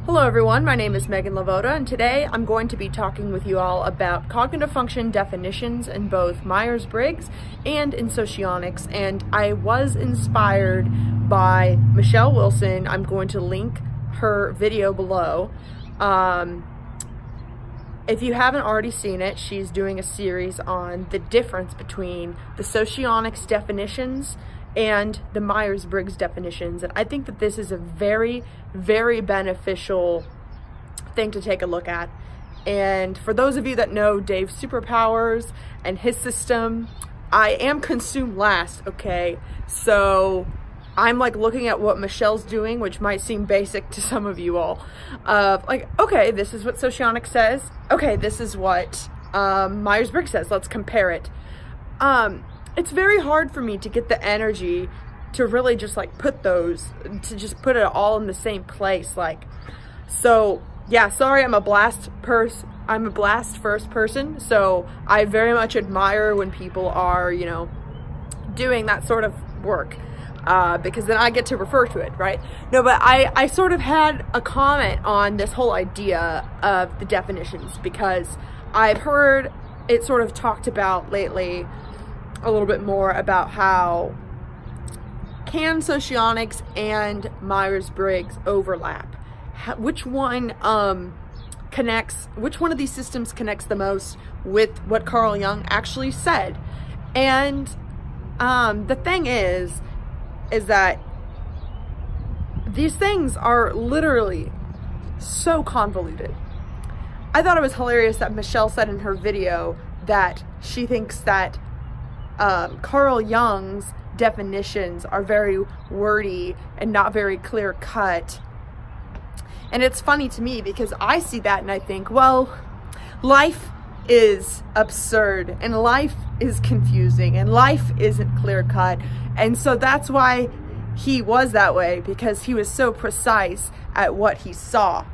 Hello everyone, my name is Meghan LeVota, and today I'm going to be talking with you all about cognitive function definitions in both Myers-Briggs and in socionics. And I was inspired by Michelle Wilson. I'm going to link her video below. If you haven't already seen it, she's doing a series on the difference between the socionics definitions and the Myers-Briggs definitions. And I think that this is a very, very beneficial thing to take a look at. And for those of you that know Dave's superpowers and his system, I am consumed last, okay? So I'm like looking at what Michelle's doing, which might seem basic to some of you all. Like, okay, this is what socionics says. Okay, this is what Myers-Briggs says. Let's compare it. It's very hard for me to get the energy to really just like put it all in the same place. Like, so yeah, sorry, I'm a blast first person. So I very much admire when people are, you know, doing that sort of work, because then I get to refer to it, right? No, but I sort of had a comment on this whole idea of the definitions, because I've heard it sort of talked about lately a little bit more about how can socionics and Myers-Briggs overlap? Which one which one of these systems connects the most with what Carl Jung actually said? And the thing is that these things are literally so convoluted. I thought it was hilarious that Michelle said in her video that she thinks that Carl Jung's definitions are very wordy and not very clear cut. And it's funny to me because I see that and I think, well, life is absurd and life is confusing and life isn't clear cut. And so that's why he was that way, because he was so precise at what he saw.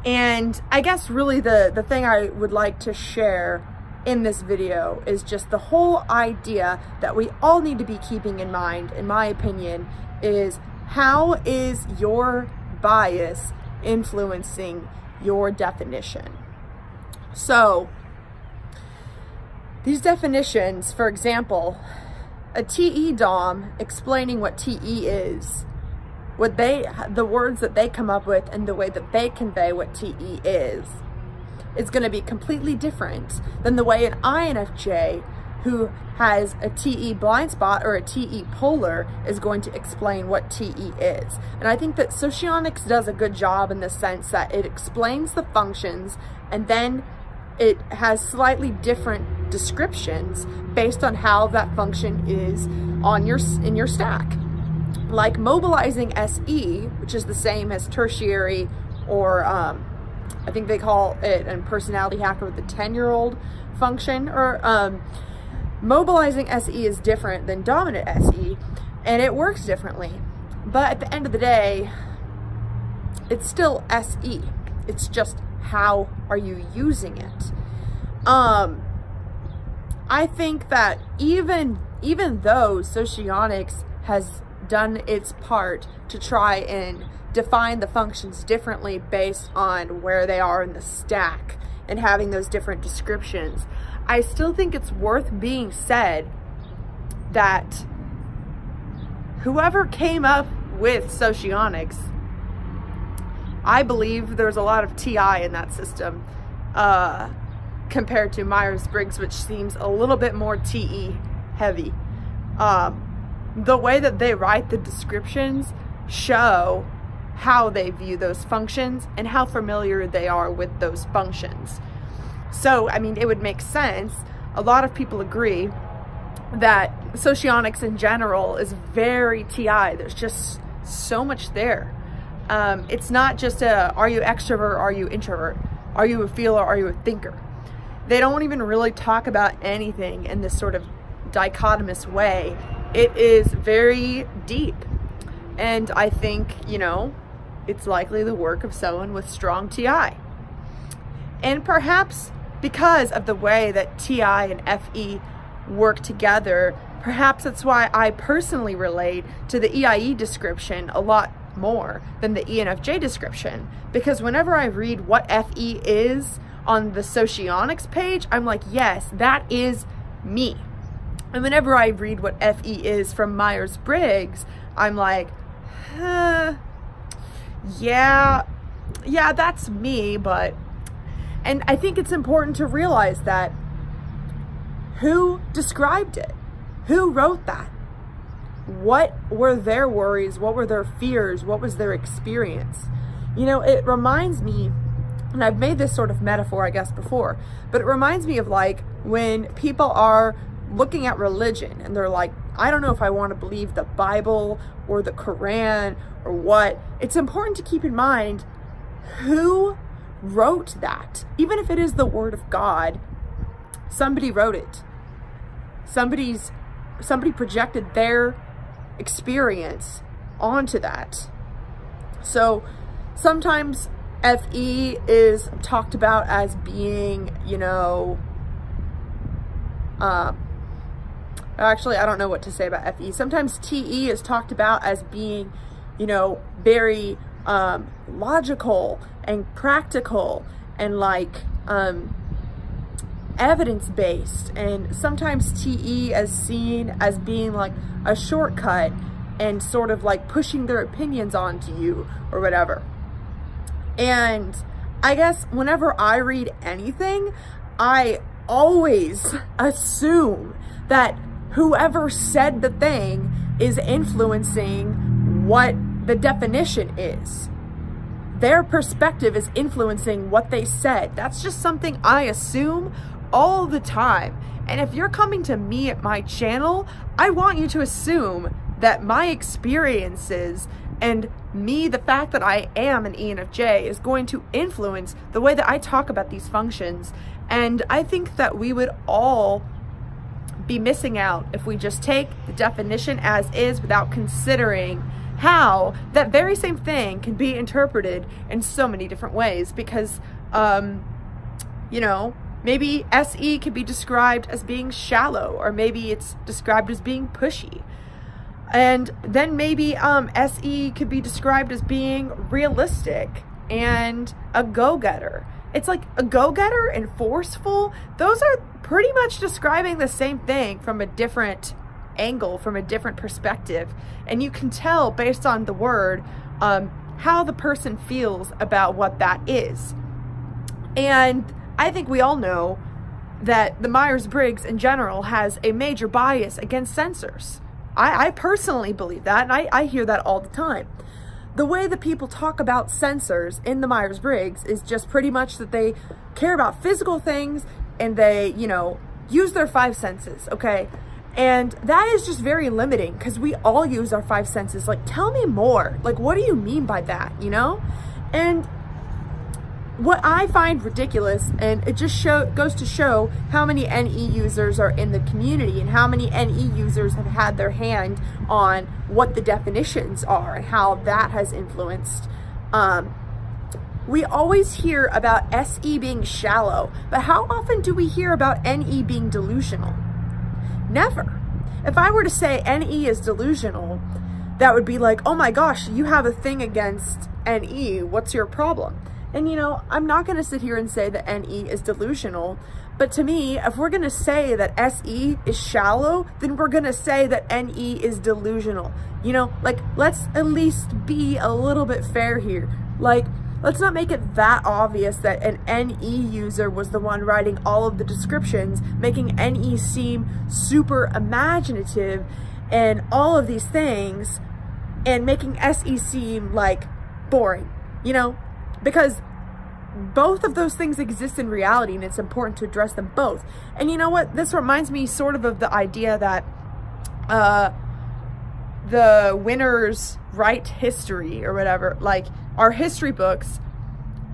And I guess really the thing I would like to share in this video is just the whole idea that we all need to be keeping in mind, in my opinion, is how is your bias influencing your definition? So these definitions, for example, a TE Dom explaining what TE is, the words that they come up with and the way that they convey what TE is going to be completely different than the way an INFJ who has a TE blind spot or a TE polar is going to explain what TE is. And I think that socionics does a good job in the sense that it explains the functions and then it has slightly different descriptions based on how that function is in your stack. Like mobilizing SE, which is the same as tertiary, or I think they call it a personality hacker with the 10-year-old function, or mobilizing SE is different than dominant SE, and it works differently. But at the end of the day, it's still SE. It's just how are you using it? I think that even though socionics has done its part to try and define the functions differently based on where they are in the stack and having those different descriptions, I still think it's worth being said that whoever came up with socionics, I believe there's a lot of TI in that system compared to Myers-Briggs, which seems a little bit more TE heavy. The way that they write the descriptions show how they view those functions and how familiar they are with those functions. So, I mean, it would make sense. A lot of people agree that socionics in general is very TI. There's just so much there. It's not just are you extrovert, are you introvert? Are you a feeler, are you a thinker? They don't even really talk about anything in this sort of dichotomous way. It is very deep. And I think, you know, it's likely the work of someone with strong TI. And perhaps because of the way that TI and FE work together, perhaps that's why I personally relate to the EIE description a lot more than the ENFJ description, because whenever I read what FE is on the socionics page, I'm like, yes, that is me. And whenever I read what FE is from Myers-Briggs, I'm like, yeah, that's me. And I think it's important to realize that who described it? Who wrote that? What were their worries? What were their fears? What was their experience? You know, it reminds me, and I've made this sort of metaphor, I guess, before, but it reminds me of like when people are looking at religion and they're like, I don't know if I want to believe the Bible or the Quran or what. It's important to keep in mind who wrote that. Even if it is the word of God, somebody wrote it. Somebody projected their experience onto that. So sometimes FE is talked about as being, you know, actually, I don't know what to say about FE. Sometimes TE is talked about as being, you know, very logical and practical and like evidence-based, and sometimes TE is seen as being like a shortcut and sort of like pushing their opinions onto you or whatever. And I guess whenever I read anything, I always assume that whoever said the thing is influencing what the definition is. Their perspective is influencing what they said. That's just something I assume all the time. And if you're coming to me at my channel, I want you to assume that my experiences and me, the fact that I am an ENFJ, is going to influence the way that I talk about these functions. And I think that we would all be missing out if we just take the definition as is without considering how that very same thing can be interpreted in so many different ways. Because, you know, maybe SE could be described as being shallow, or maybe it's described as being pushy. And then maybe SE could be described as being realistic and a go-getter. It's like a go-getter and forceful. Those are pretty much describing the same thing from a different angle, from a different perspective. And you can tell based on the word how the person feels about what that is. And I think we all know that the Myers-Briggs in general has a major bias against censors. I personally believe that, and I hear that all the time. The way that people talk about censors in the Myers-Briggs is just pretty much that they care about physical things and they, you know, use their five senses, okay? And that is just very limiting, because we all use our five senses. Like, tell me more. Like, what do you mean by that, you know? And what I find ridiculous, and it just goes to show how many NE users are in the community and how many NE users have had their hand on what the definitions are and how that has influenced. We always hear about SE being shallow, but how often do we hear about NE being delusional? Never. If I were to say NE is delusional, that would be like, oh my gosh, you have a thing against NE, what's your problem? And you know, I'm not going to sit here and say that NE is delusional, but to me, if we're going to say that SE is shallow, then we're going to say that NE is delusional. You know, like, let's at least be a little bit fair here. Like, let's not make it that obvious that an NE user was the one writing all of the descriptions, making NE seem super imaginative and all of these things, and making SE seem like boring, you know? Because both of those things exist in reality, and it's important to address them both. And you know what? This reminds me sort of the idea that the winners write history or whatever. Like, our history books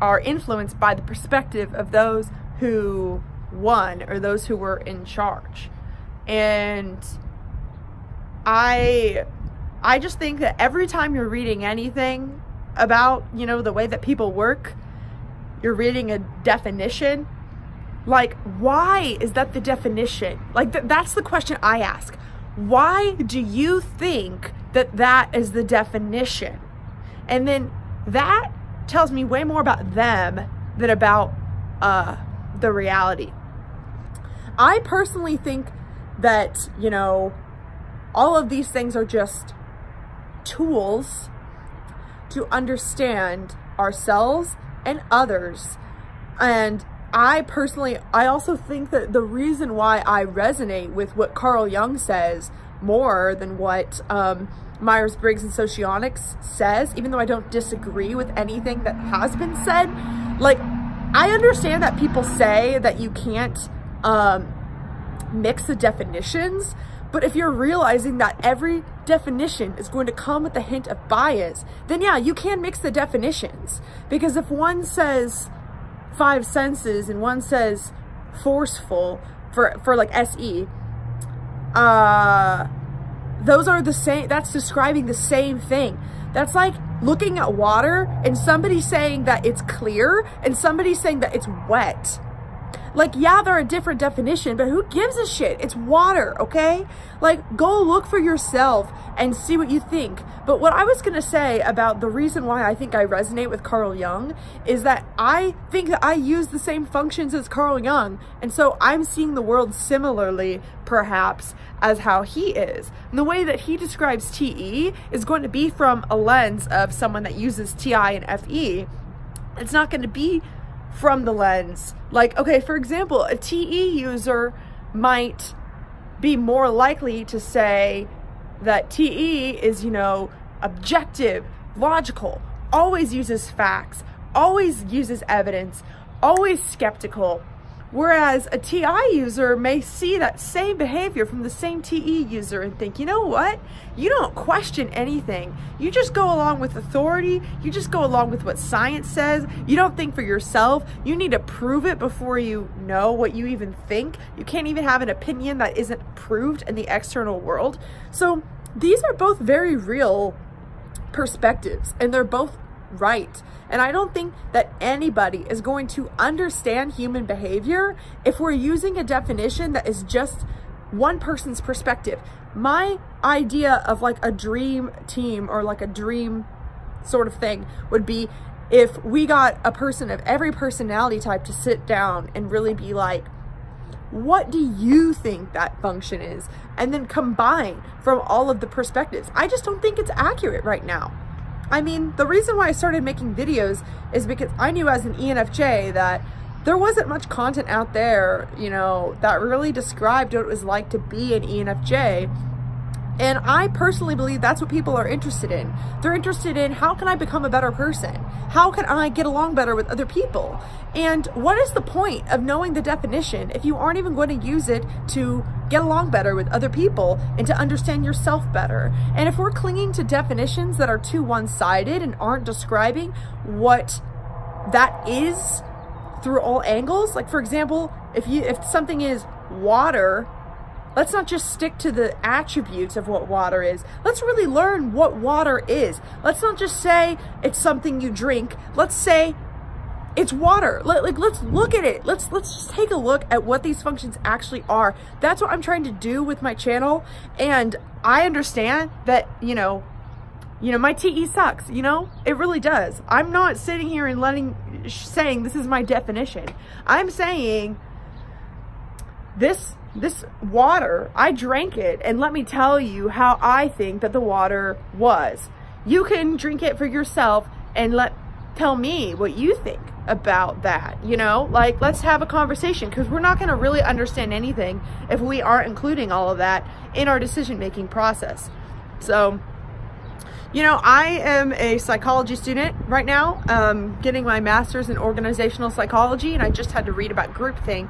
are influenced by the perspective of those who won or those who were in charge. And I just think that every time you're reading anything about, you know, the way that people work, you're reading a definition, like, why is that the definition? Like, that's the question I ask. Why do you think that that is the definition? And then that tells me way more about them than about the reality. I personally think that, you know, all of these things are just tools to understand ourselves and others. And I also think that the reason why I resonate with what Carl Jung says more than what Myers-Briggs and Socionics says, even though I don't disagree with anything that has been said, like, I understand that people say that you can't mix the definitions, but if you're realizing that every definition is going to come with a hint of bias, then yeah, you can mix the definitions. Because if one says 5 senses and one says forceful for like SE, those are the same, that's describing the same thing. That's like looking at water and somebody saying that it's clear and somebody saying that it's wet. Like, yeah, they're a different definition, but who gives a shit? It's water, okay? Like, go look for yourself and see what you think. But what I was gonna say about the reason why I think I resonate with Carl Jung is that I think that I use the same functions as Carl Jung. And so I'm seeing the world similarly, perhaps, as how he is. And the way that he describes TE is going to be from a lens of someone that uses TI and FE. It's not going to be from the lens, like, okay, for example, a TE user might be more likely to say that TE is, you know, objective, logical, always uses facts, always uses evidence, always skeptical. Whereas a TI user may see that same behavior from the same TE user and think, you know what? You don't question anything. You just go along with authority. You just go along with what science says. You don't think for yourself. You need to prove it before you know what you even think. You can't even have an opinion that isn't proved in the external world. So these are both very real perspectives, and they're both right. And I don't think that anybody is going to understand human behavior if we're using a definition that is just one person's perspective. My idea of like a dream team or like a dream sort of thing would be if we got a person of every personality type to sit down and really be like, what do you think that function is? And then combine from all of the perspectives. I just don't think it's accurate right now. I mean, the reason why I started making videos is because I knew as an ENFJ that there wasn't much content out there, you know, that really described what it was like to be an ENFJ. And I personally believe that's what people are interested in. They're interested in, how can I become a better person? How can I get along better with other people? And what is the point of knowing the definition if you aren't even going to use it to get along better with other people and to understand yourself better? And if we're clinging to definitions that are too one-sided and aren't describing what that is through all angles, like for example, if something is water, let's not just stick to the attributes of what water is. Let's really learn what water is. Let's not just say it's something you drink. Let's say it's water. Let's look at it. Let's just take a look at what these functions actually are. That's what I'm trying to do with my channel. And I understand that, you know, my TE sucks, you know, it really does. I'm not sitting here and saying this is my definition. I'm saying this water, I drank it, and let me tell you how I think that the water was. You can drink it for yourself and tell me what you think about that, you know? Like, let's have a conversation, because we're not going to really understand anything if we aren't including all of that in our decision-making process. So, you know, I am a psychology student right now, getting my master's in organizational psychology, and I just had to read about groupthink.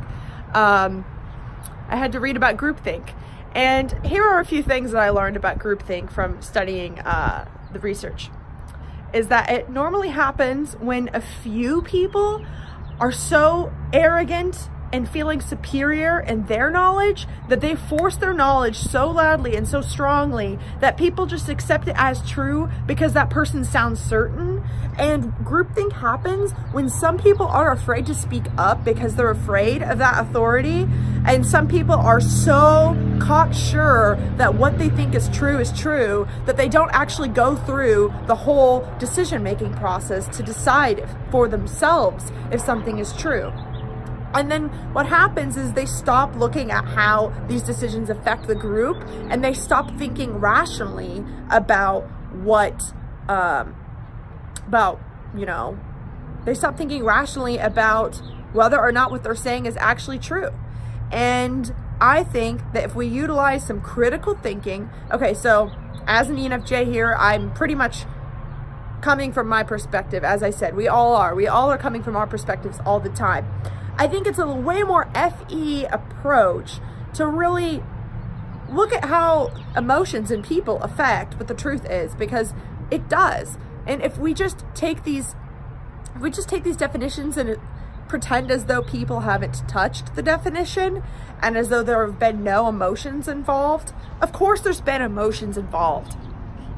I had to read about groupthink. And here are a few things that I learned about groupthink from studying the research. Is that it normally happens when a few people are so arrogant and feeling superior in their knowledge that they force their knowledge so loudly and so strongly that people just accept it as true because that person sounds certain. And groupthink happens when some people are afraid to speak up because they're afraid of that authority. And some people are so cocksure that what they think is true that they don't actually go through the whole decision-making process to decide for themselves if something is true. And then what happens is they stop looking at how these decisions affect the group, and they stop thinking rationally about they stop thinking rationally about whether or not what they're saying is actually true. And I think that if we utilize some critical thinking, okay, so as an ENFJ here, I'm pretty much coming from my perspective. As I said, we all are coming from our perspectives all the time. I think it's a way more FE approach to really look at how emotions and people affect what the truth is, because it does. And if we just take these definitions and pretend as though people haven't touched the definition and as though there have been no emotions involved, of course there's been emotions involved.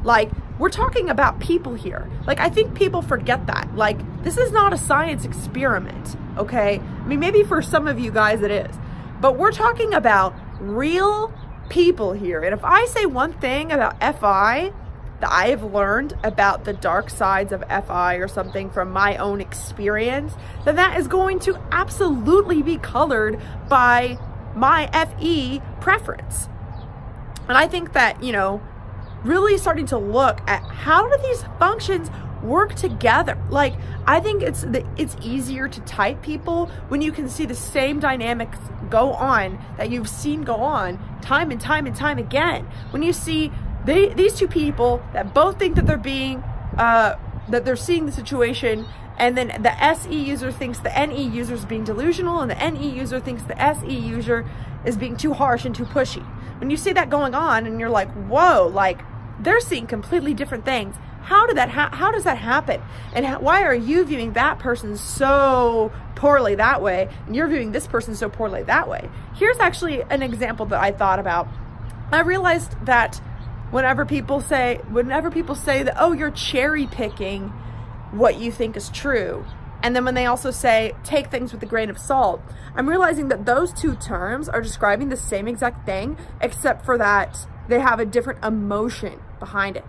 Like, we're talking about people here. Like, I think people forget that. Like, this is not a science experiment, okay? I mean, maybe for some of you guys it is, but we're talking about real people here. And if I say one thing about FI that I have learned about the dark sides of FI or something from my own experience, then that is going to absolutely be colored by my FE preference. And I think that, you know, really starting to look at how do these functions work together. Like, I think it's easier to type people when you can see the same dynamics go on that you've seen go on time and time and time again. When you see these two people that both think that they're being, that they're seeing the situation, and then the SE user thinks the NE user is being delusional, and the NE user thinks the SE user is being too harsh and too pushy. When you see that going on and you're like, whoa, like, they're seeing completely different things. How does that happen? And why are you viewing that person so poorly that way, and you're viewing this person so poorly that way? Here's actually an example that I thought about. I realized that whenever people say that, oh, you're cherry picking what you think is true, and then when they also say take things with a grain of salt, I'm realizing that those two terms are describing the same exact thing, except for that they have a different emotion behind it.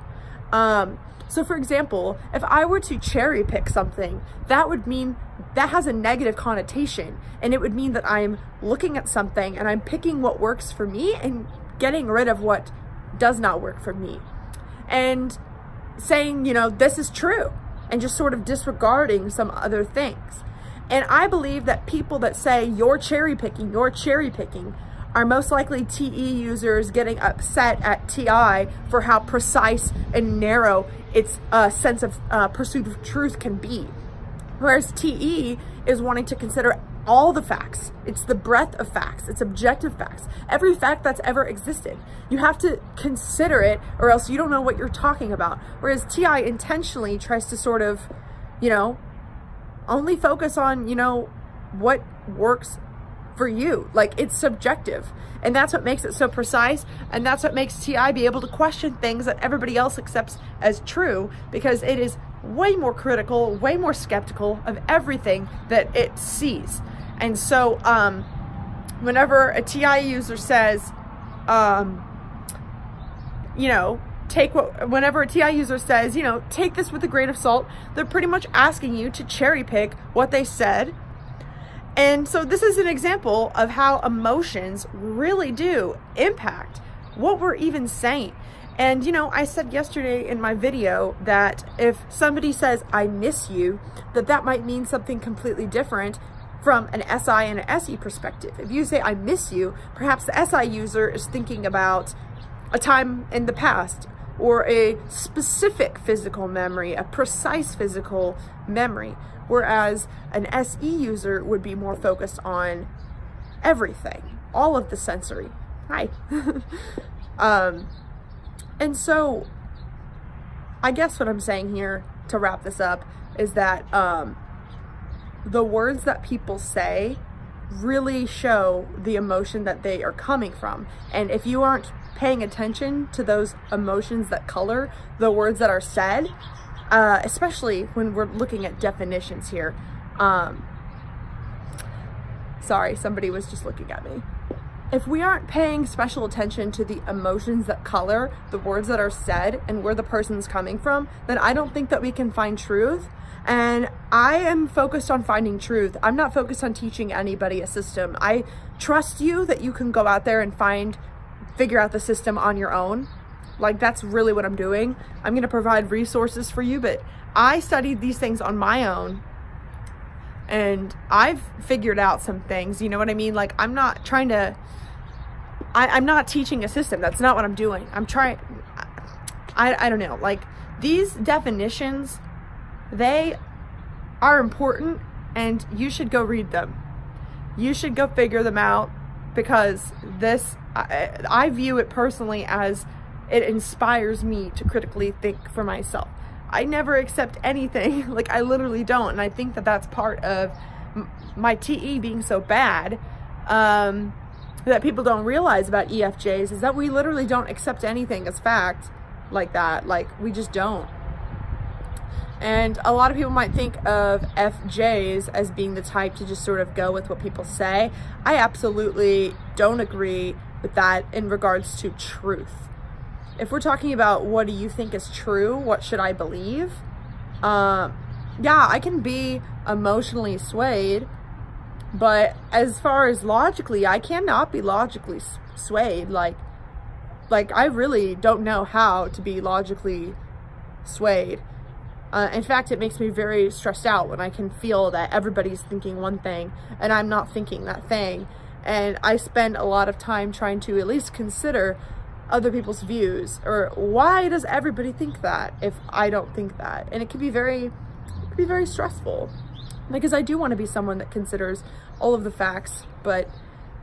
So for example, if I were to cherry pick something, that would mean that has a negative connotation, and it would mean that I'm looking at something and I'm picking what works for me and getting rid of what does not work for me, and saying, you know, this is true, and just sort of disregarding some other things. And I believe that people that say you're cherry picking are most likely TE users getting upset at TI for how precise and narrow its sense of pursuit of truth can be. Whereas TE is wanting to consider all the facts. It's the breadth of facts. It's objective facts. Every fact that's ever existed. You have to consider it, or else you don't know what you're talking about. Whereas TI intentionally tries to sort of, you know, only focus on, you know, what works for you. Like, it's subjective, and that's what makes it so precise, and that's what makes TI be able to question things that everybody else accepts as true, because it is way more critical, way more skeptical of everything that it sees. And so whenever a TI user says, you know, whenever a TI user says, you know, take this with a grain of salt, they're pretty much asking you to cherry pick what they said. And so this is an example of how emotions really do impact what we're even saying. And, you know, I said yesterday in my video that if somebody says, I miss you, that might mean something completely different from an SI and an SE perspective. If you say, I miss you, perhaps the SI user is thinking about a time in the past, or a specific physical memory, a precise physical memory. Whereas an SE user would be more focused on everything, all of the sensory. Hi. And so I guess what I'm saying here to wrap this up is that the words that people say really show the emotion that they are coming from. And if you aren't paying attention to those emotions that color the words that are said, especially when we're looking at definitions here. Sorry, somebody was just looking at me. If we aren't paying special attention to the emotions that color the words that are said and where the person's coming from, then I don't think that we can find truth. And I am focused on finding truth. I'm not focused on teaching anybody a system. I trust you that you can go out there and figure out the system on your own. Like, that's really what I'm doing. I'm gonna provide resources for you, but I studied these things on my own. And I've figured out some things, you know what I mean? Like, I'm not trying to, I'm not teaching a system. That's not what I'm doing. I'm trying, I don't know, like, these definitions, they are important and you should go read them. You should go figure them out, because this, I view it personally as it inspires me to critically think for myself. I never accept anything, like I literally don't, and I think that that's part of my TE being so bad, that people don't realize about EFJs, is that we literally don't accept anything as fact like that. Like, we just don't. And a lot of people might think of FJs as being the type to just sort of go with what people say. I absolutely don't agree with that in regards to truth. If we're talking about what do you think is true, what should I believe? Yeah, I can be emotionally swayed, but as far as logically, I cannot be logically swayed. Like I really don't know how to be logically swayed. In fact, it makes me very stressed out when I can feel that everybody's thinking one thing and I'm not thinking that thing. And I spend a lot of time trying to at least consider other people's views, or why does everybody think that if I don't think that? And it can be very stressful, because I do want to be someone that considers all of the facts, but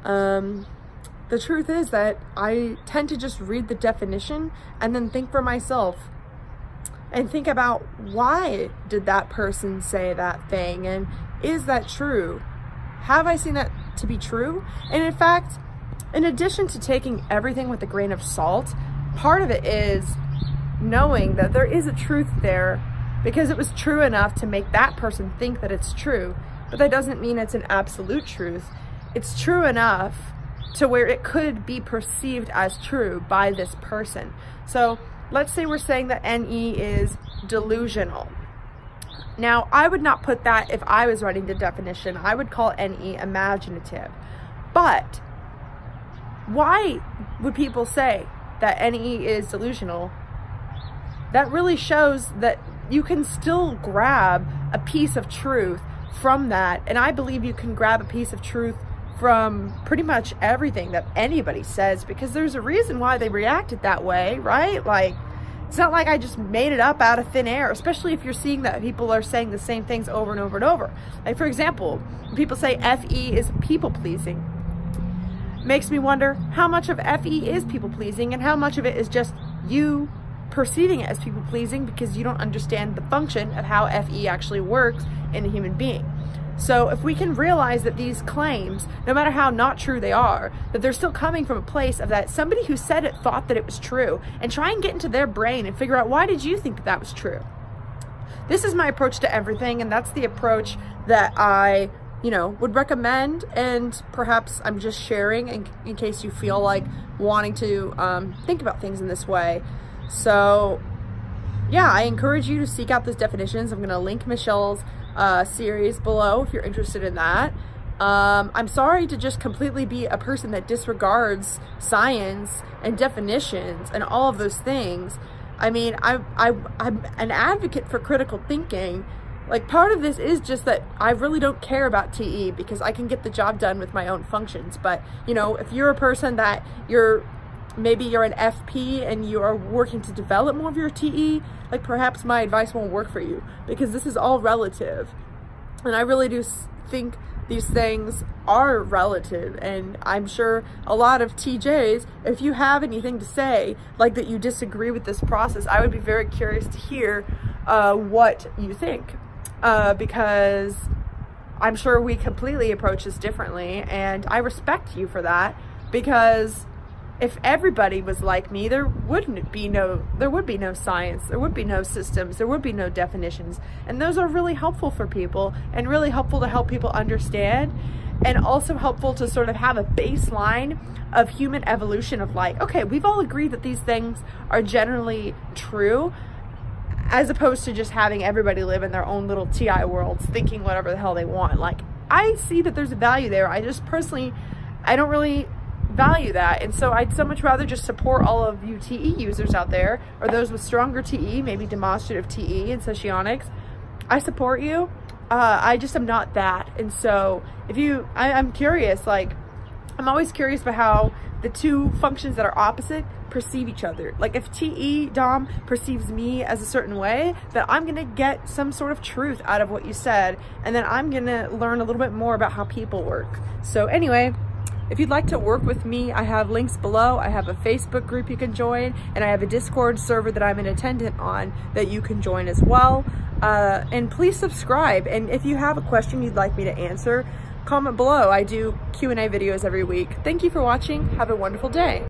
the truth is that I tend to just read the definition and then think for myself and think about, why did that person say that thing, and is that true? Have I seen that to be true? And in fact, in addition to taking everything with a grain of salt, part of it is knowing that there is a truth there because it was true enough to make that person think that it's true. But that doesn't mean it's an absolute truth. It's true enough to where it could be perceived as true by this person. So let's say we're saying that NE is delusional. Now, I would not put that if I was writing the definition. I would call NE imaginative. But why would people say that NE is delusional? That really shows that you can still grab a piece of truth from that. And I believe you can grab a piece of truth from pretty much everything that anybody says, because there's a reason why they reacted that way, right? Like, it's not like I just made it up out of thin air, especially if you're seeing that people are saying the same things over and over and over. Like, for example, when people say FE is people-pleasing, makes me wonder how much of FE is people-pleasing and how much of it is just you perceiving it as people-pleasing because you don't understand the function of how FE actually works in a human being. So if we can realize that these claims, no matter how not true they are, that they're still coming from a place of that somebody who said it thought that it was true, and try and get into their brain and figure out, why did you think that that was true? This is my approach to everything, and that's the approach that I, would recommend, and perhaps I'm just sharing in case you feel like wanting to think about things in this way. So yeah, I encourage you to seek out those definitions. I'm going to link Michelle's series below if you're interested in that. I'm sorry to just completely be a person that disregards science and definitions and all of those things. I mean, I'm an advocate for critical thinking. Like, part of this is just that I really don't care about TE because I can get the job done with my own functions. But, if you're a person that maybe you're an FP and you are working to develop more of your TE, like, perhaps my advice won't work for you, because this is all relative. And I really do think these things are relative, and I'm sure a lot of TJs, if you have anything to say, like that you disagree with this process, I would be very curious to hear what you think, because I'm sure we completely approach this differently, and I respect you for that, because if everybody was like me, there would be no science, there would be no systems, there would be no definitions. And those are really helpful for people, and really helpful to help people understand, and also helpful to sort of have a baseline of human evolution of like, okay, we've all agreed that these things are generally true, as opposed to just having everybody live in their own little TI worlds thinking whatever the hell they want. Like, I see that there's a value there. I just personally, I don't really value that. And so I'd so much rather just support all of you TE users out there, or those with stronger TE, maybe demonstrative TE and socionics. I support you. I just am not that. And so if you, I'm curious, like, I'm always curious about how the two functions that are opposite perceive each other. Like, if TE Dom perceives me as a certain way, then I'm gonna get some sort of truth out of what you said, and then I'm gonna learn a little bit more about how people work. So anyway, if you'd like to work with me, I have links below. I have a Facebook group you can join, and I have a Discord server that I'm an attendant on that you can join as well. And please subscribe. And if you have a question you'd like me to answer, comment below. I do Q&A videos every week. Thank you for watching. Have a wonderful day.